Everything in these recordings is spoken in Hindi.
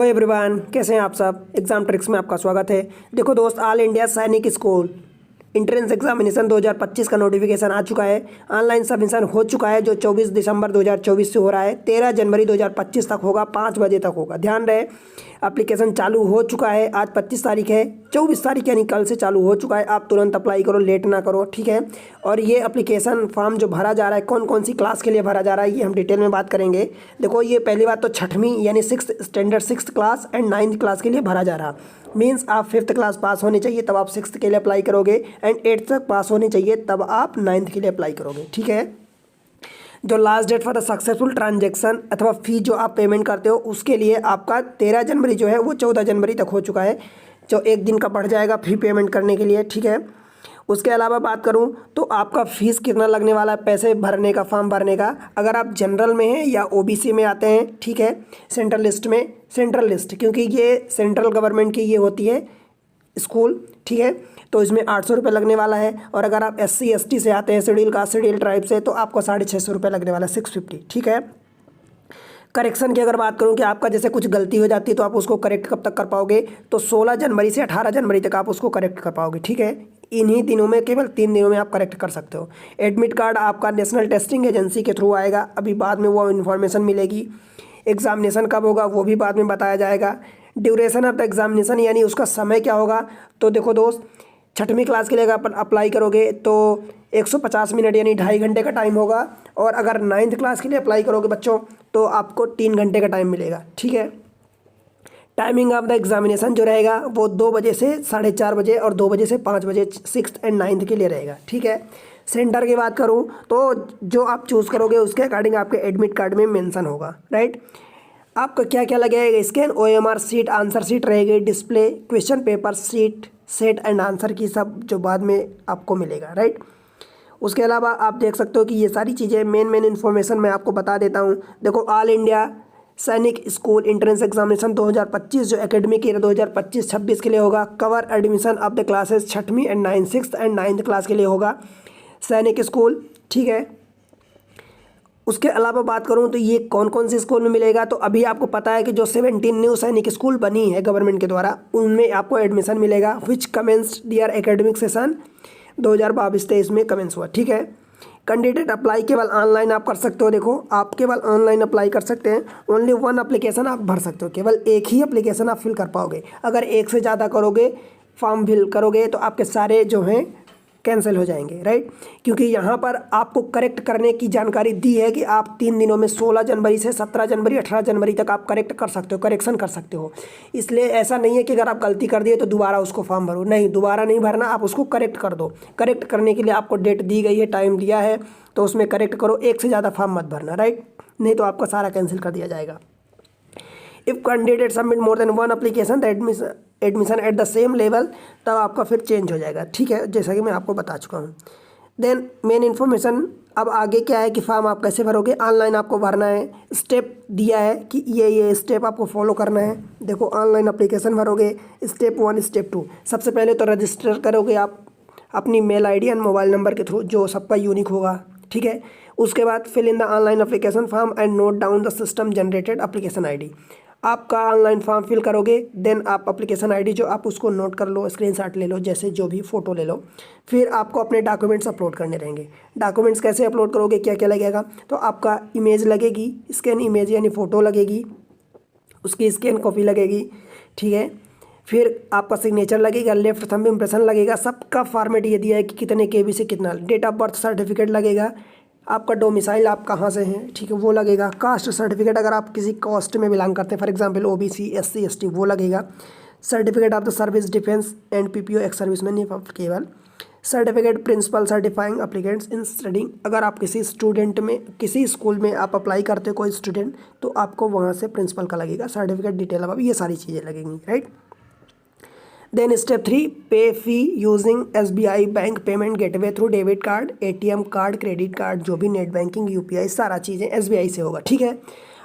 हेलो एवरीवन, कैसे हैं आप सब। एग्जाम ट्रिक्स में आपका स्वागत है। देखो दोस्त, all India Sainik school entrance examination 2025 का नोटिफिकेशन आ चुका है। ऑनलाइन सबमिशन हो चुका है, जो 24 दिसंबर 2024 से हो रहा है। 13 जनवरी 2025 तक होगा, 5 बजे तक होगा। ध्यान रहे, एप्लीकेशन चालू हो चुका है। आज 25 तारीख है, 24 तारीख यानी कल से चालू हो चुका है। आप तुरंत अप्लाई करो, लेट ना करो, ठीक है। और ये एप्लीकेशन फॉर्म जो भरा जा रहा है, कौन कौन सी क्लास के लिए भरा जा रहा है, ये हम डिटेल में बात करेंगे। देखो, ये पहली बात तो छठवीं यानी six class and 9th class के लिए भरा जा रहा। मीन्स आप 5th क्लास पास होनी चाहिए तब आप 6th के लिए अप्लाई करोगे, एंड 8th तक पास होनी चाहिए तब आप 9th के लिए अप्लाई करोगे, ठीक है। जो last date for the successful transaction अथवा फी जो आप पेमेंट करते हो, उसके लिए आपका 13 जनवरी जो है वो 14 जनवरी तक हो चुका है, जो एक दिन का बढ़ जाएगा फी पेमेंट करने के लिए, ठीक है। उसके अलावा बात करूं तो आपका फीस कितना लगने वाला है पैसे भरने का, फॉर्म भरने का। अगर आप जनरल में हैं या ओबीसी में आते हैं, ठीक है, सेंट्रल लिस्ट में, सेंट्रल लिस्ट क्योंकि ये सेंट्रल गवर्नमेंट की ये होती है स्कूल, ठीक है, तो इसमें 800 रुपये लगने वाला है। और अगर आप SC ST से आते हैं, शेड्यूल कास्ट शेड्यूल ट्राइब से, तो आपको 650 रुपये लगने वाला है, 650, ठीक है। करेक्शन की अगर बात करूं कि आपका जैसे कुछ गलती हो जाती है तो आप उसको करेक्ट कब तक कर पाओगे, तो 16 जनवरी से 18 जनवरी तक आप उसको करेक्ट कर पाओगे, ठीक है। इन्हीं दिनों में, केवल 3 दिनों में आप करेक्ट कर सकते हो। एडमिट कार्ड आपका नेशनल टेस्टिंग एजेंसी के थ्रू आएगा, अभी बाद में वो इन्फॉर्मेशन मिलेगी। एग्जामिनेशन कब होगा वो भी बाद में बताया जाएगा। ड्यूरेशन ऑफ द एग्जामिनेशन यानी उसका समय क्या होगा, तो देखो दोस्त, छठवीं क्लास के लिए अगर अप्लाई करोगे तो 150 मिनट यानी 2.5 घंटे का टाइम होगा। और अगर 9th क्लास के लिए अप्लाई करोगे बच्चों, तो आपको 3 घंटे का टाइम मिलेगा, ठीक है। टाइमिंग ऑफ द एग्जामिनेशन जो रहेगा वो 2 बजे से 4:30 बजे और 2 बजे से 5 बजे 6th एंड 9th के लिए रहेगा, ठीक है। सेंटर की बात करूँ तो जो आप चूज़ करोगे उसके अकॉर्डिंग आपके एडमिट कार्ड में मेंशन होगा, राइट। आपका क्या क्या लगेगा, scan, OMR sheet, answer sheet रहेगी, display, question paper sheet, set and answer key सब जो बाद में आपको मिलेगा, राइट। उसके अलावा आप देख सकते हो कि ये सारी चीज़ें मेन इन्फॉर्मेशन मैं आपको बता देता हूँ। देखो, all India Sainik school entrance examination 2025 जो एकेडमिक ईयर 2025-26 के लिए होगा। Cover admission of the classes छठवीं and 6th and 9th class के लिए होगा सैनिक स्कूल, ठीक है। उसके अलावा बात करूं तो ये कौन कौन से स्कूल में मिलेगा, तो अभी आपको पता है कि जो 17 न्यू सैनिक स्कूल बनी है गवर्नमेंट के द्वारा, उनमें आपको एडमिशन मिलेगा। विच कमेंस दियर एकेडमिक सेशन 2022-23 में कमेंस हुआ, ठीक है। कैंडिडेट अप्लाई केवल ऑनलाइन आप कर सकते हो। देखो, आप केवल ऑनलाइन अप्लाई कर सकते हैं। ओनली 1 एप्लीकेशन आप भर सकते हो, केवल एक ही एप्लीकेशन आप फिल कर पाओगे। अगर एक से ज़्यादा करोगे, फॉर्म फिल करोगे, तो आपके सारे जो हैं कैंसिल हो जाएंगे, राइट। क्योंकि यहाँ पर आपको करेक्ट करने की जानकारी दी है कि आप 3 दिनों में 16 जनवरी से 17 जनवरी 18 जनवरी तक आप करेक्ट कर सकते हो, करेक्शन कर सकते हो। इसलिए ऐसा नहीं है कि अगर आप गलती कर दिए तो दोबारा उसको फॉर्म भरो, नहीं, दोबारा नहीं भरना, आप उसको करेक्ट कर दो। करेक्ट करने के लिए आपको डेट दी गई है, टाइम दिया है, तो उसमें करेक्ट करो। एक से ज़्यादा फॉर्म मत भरना, राइट, नहीं तो आपका सारा कैंसिल कर दिया जाएगा। If candidate submit more than 1 application the admission at the same level, तब आपका फिर चेंज हो जाएगा, ठीक है, जैसा कि मैं आपको बता चुका हूँ। देन मेन इन्फॉर्मेशन, अब आगे क्या है कि फॉर्म आप कैसे भरोगे। ऑनलाइन आपको भरना है, स्टेप दिया है कि ये स्टेप आपको फॉलो करना है। देखो, ऑनलाइन एप्लीकेशन भरोगे, स्टेप 1 स्टेप 2, सबसे पहले तो रजिस्टर करोगे आप अपनी mail ID and mobile number के थ्रू, जो सबका यूनिक होगा, ठीक है। उसके बाद fill in the online application form and note down the system generated application ID। आपका ऑनलाइन फॉर्म फिल करोगे, देन आप एप्लीकेशन ID जो आप उसको नोट कर लो, स्क्रीनशॉट ले लो, जैसे जो भी फ़ोटो ले लो। फिर आपको अपने डॉक्यूमेंट्स अपलोड करने रहेंगे। डॉक्यूमेंट्स कैसे अपलोड करोगे, क्या क्या लगेगा, तो आपका इमेज लगेगी, स्कैन इमेज यानी फ़ोटो लगेगी, उसकी स्कैन कॉपी लगेगी, ठीक है। फिर आपका सिग्नेचर लगेगा, लेफ्ट थंब इम्प्रेशन लगेगा। सबका फॉर्मेट ये दिया है कि कितने KB से कितना। डेट ऑफ बर्थ सर्टिफिकेट लगेगा, आपका डोमिसाइल आप कहाँ से हैं, ठीक है, वो लगेगा। कास्ट सर्टिफिकेट अगर आप किसी कास्ट में बिलोंग करते हैं, for example OBC SC ST, वो लगेगा। Certificate of the service defence and PPO ex serviceman, ये केवल। Certificate principal certifying applicants in studying, अगर आप किसी स्टूडेंट में, किसी स्कूल में आप अप्लाई करते हो कोई स्टूडेंट, तो आपको वहाँ से प्रिंसिपल का लगेगा सर्टिफिकेट, डिटेल अब ये सारी चीज़ें लगेंगी, right. Then step 3, pay fee using SBI bank payment gateway through debit card, ATM card, credit card, जो भी नेट बैंकिंग, UPI, सारा चीज़ें SBI से होगा, ठीक है।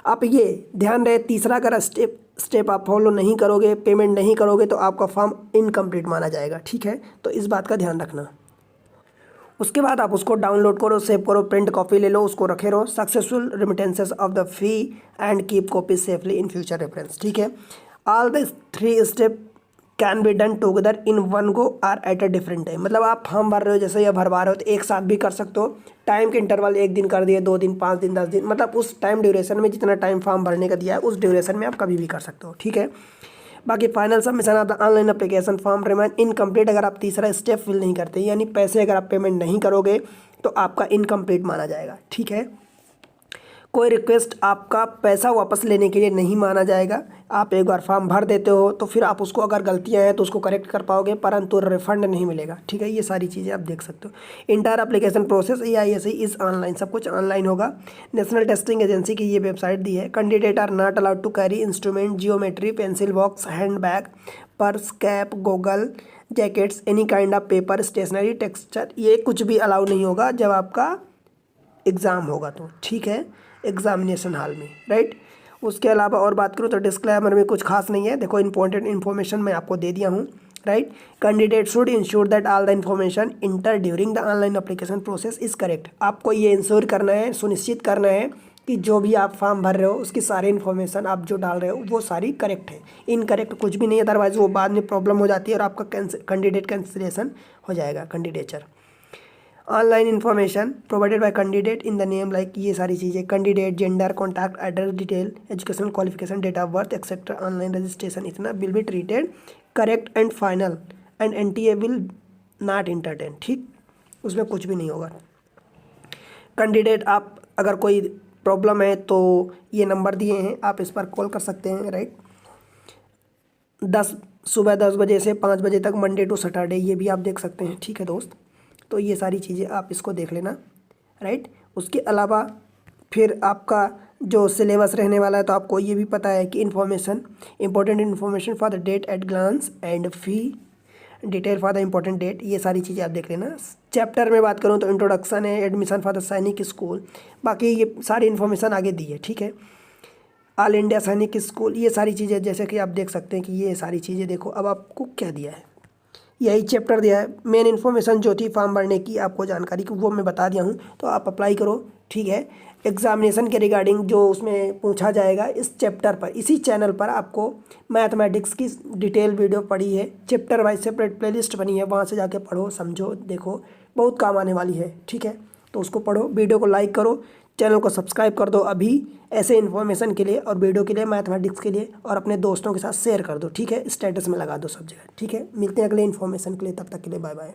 आप ये ध्यान रहे, तीसरा अगर स्टेप आप फॉलो नहीं करोगे, पेमेंट नहीं करोगे, तो आपका फॉर्म इनकम्प्लीट माना जाएगा, ठीक है। तो इस बात का ध्यान रखना। उसके बाद आप उसको डाउनलोड करो, सेव करो, प्रिंट कॉपी ले लो, उसको रखे रहो। Successful remittances of the fee and keep copy safely in future reference, ठीक है। All the 3 step can be done together in one go or at a different time. मतलब आप फॉर्म भर रहे हो, जैसे ये भरवा रहे हो तो एक साथ भी कर सकते हो। टाइम के इंटरवल 1 दिन कर दिए, 2 दिन, 5 दिन, 10 दिन, मतलब उस टाइम ड्यूरेशन में जितना टाइम फॉर्म भरने का दिया है उस ड्यूरेशन में आप कभी भी कर सकते हो, ठीक है। बाकी final submission of the online application form remain incomplete अगर आप तीसरा स्टेप फिल नहीं करते, यानी पैसे अगर आप पेमेंट नहीं करोगे तो आपका इनकम्प्लीट माना जाएगा, ठीक है। कोई रिक्वेस्ट आपका पैसा वापस लेने के लिए नहीं माना जाएगा। आप एक बार फॉर्म भर देते हो तो फिर आप उसको अगर गलतियां हैं तो उसको करेक्ट कर पाओगे, परंतु रिफंड नहीं मिलेगा, ठीक है। ये सारी चीज़ें आप देख सकते हो। Entire application process AISE is online, सब कुछ ऑनलाइन होगा। नेशनल टेस्टिंग एजेंसी की ये वेबसाइट दी है। Candidate are not allowed to carry instrument, geometry, pencil box, hand bag, purse, cap, goggle, jackets, any kind of paper, stationery, texture, ये कुछ भी अलाउ नहीं होगा जब आपका एग्ज़ाम होगा तो, ठीक है, एग्जामिनेशन हॉल में, राइट। उसके अलावा और बात करूँ तो डिस्क्लेमर में कुछ खास नहीं है। देखो इंपॉर्टेंट इन्फॉर्मेशन मैं आपको दे दिया हूँ, right. Candidate should ensure that all the information inter during the online application process is correct. आपको ये इंश्योर करना है, सुनिश्चित करना है कि जो भी आप फॉर्म भर रहे हो उसकी सारी इन्फॉर्मेशन आप जो डाल रहे हो वो सारी करेक्ट है। इनकरेक्ट कुछ भी नहीं है, अदरवाइज वो बाद में प्रॉब्लम हो जाती है और आपका कैंडिडेट कैंसिलेशन हो जाएगा, candidature. Online information provided by candidate in the name, like ये सारी चीज़ें, candidate, gender, contact address, detail, educational qualification, date of birth etcetera, online registration, इतना will be treated correct and final and NTA will not entertain, ठीक, उसमें कुछ भी नहीं होगा। कैंडिडेट आप अगर कोई प्रॉब्लम है तो ये नंबर दिए हैं, आप इस पर कॉल कर सकते हैं, राइट। सुबह 10 बजे से 5 बजे तक, मंडे टू सैटरडे, ये भी आप देख सकते हैं, ठीक है दोस्त। तो ये सारी चीज़ें आप इसको देख लेना, राइट। उसके अलावा फिर आपका जो सिलेबस रहने वाला है तो आपको ये भी पता है कि important information for the date at glance and fee detail for the important date, ये सारी चीज़ें आप देख लेना। चैप्टर में बात करूँ तो इंट्रोडक्शन है, एडमिशन फॉर द सैनिक स्कूल, बाकी ये सारी इन्फॉर्मेशन आगे दी है, ठीक है। ऑल इंडिया सैनिक स्कूल, ये सारी चीज़ें जैसे कि आप देख सकते हैं कि ये सारी चीज़ें देखो। अब आपको क्या दिया है, यही चैप्टर दिया है। मेन इन्फॉर्मेशन जो थी फॉर्म भरने की आपको जानकारी की वो मैं बता दिया हूँ, तो आप अप्लाई करो, ठीक है। एग्जामिनेशन के रिगार्डिंग जो उसमें पूछा जाएगा इस चैप्टर पर, इसी चैनल पर आपको मैथमेटिक्स की डिटेल वीडियो पड़ी है, चैप्टर वाइज सेपरेट प्लेलिस्ट बनी है, वहाँ से जाके पढ़ो, समझो, देखो, बहुत काम आने वाली है, ठीक है। तो उसको पढ़ो, वीडियो को लाइक करो, चैनल को सब्सक्राइब कर दो अभी ऐसे इन्फॉर्मेशन के लिए और वीडियो के लिए, मैथमेटिक्स के लिए, और अपने दोस्तों के साथ शेयर कर दो, ठीक है, स्टेटस में लगा दो सब जगह, ठीक है। मिलते हैं अगले इन्फॉर्मेशन के लिए, तब तक के लिए बाय बाय।